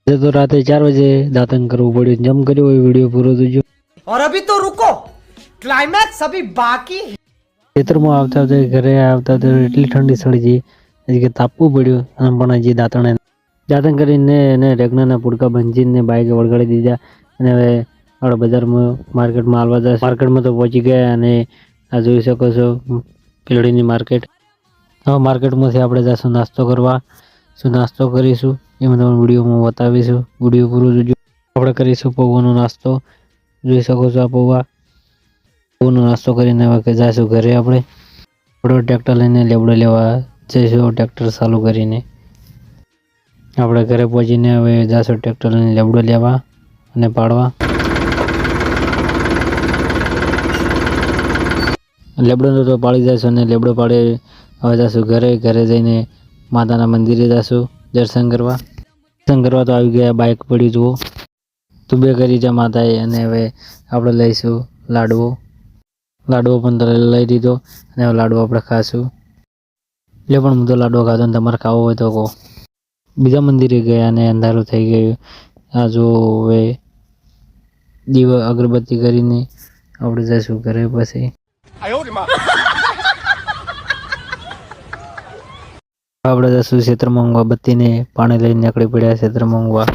तो रात 4 बजे दातन करવું પડ્યું જમ કર્યો એ વિડિયો પૂરો જોજો। और अभी तो रुको, क्लाइमैक्स अभी बाकी है। ખેતરમાં આવતા ઘરે આવતા તો એટલી ઠંડી સળી ગઈ હજી કે તાપવું પડ્યું અને પણ હજી દાતણ કરીને એને રેગનાના પુડકા બંધીને બાઈક વળગાડી દીધા અને હવે આપણે બજારમાં માર્કેટમાં આવવા જશે। માર્કેટમાં તો પહોંચી ગયા અને આ જોઈ શકો છો પેલડીની માર્કેટ। હવે માર્કેટમાંથી આપણે જઈશું નાસ્તો કરવા। શું નાસ્તો કરીશું એ મને વિડીયોમાં બતાવીશું, વિડીયો પૂરો જોજો। આપણે કરીશું પૌવાનો નાસ્તો, જોઈ શકો છો આ પૌવાનો નાસ્તો કરીને હવે જઈશું ઘરે। આપણે ટ્રેક્ટર લઈને લેબડો લેવા જઈશું, ટ્રેક્ટર ચાલુ કરીને આપણે ઘરે પહોંચીને હવે જઈશું ટ્રેક્ટર લઈને લેબડો લેવા અને પાડવા। લેબડો તો પાડી જઈશું અને લેબડો પાડે હવે જઈશું ઘરે। ઘરે જઈને માતાના મંદિરે જઈશું દર્શન કરવા। દર્શન કરવા તો આવી ગયા, બાઇક પડી જુઓ તો બે કરી જા માતાએ। અને હવે આપણે લઈશું લાડવો પણ લઈ દીધો અને હવે લાડવો આપણે ખાશું। એટલે પણ હું તો લાડવો ખાધો ને તમારે ખાવો હોય તો કહો। બીજા મંદિરે ગયા અને અંધારું થઈ ગયું। આ જો હવે દીવા અગરબત્તી કરીને આપણે જઈશું ઘરે। પછી આપણે જઈશું ક્ષેત્રમાં ઊંઘવા, બત્તીને પાણી લઈને નીકળી પડ્યા ક્ષેત્રમાં ઊંઘવા।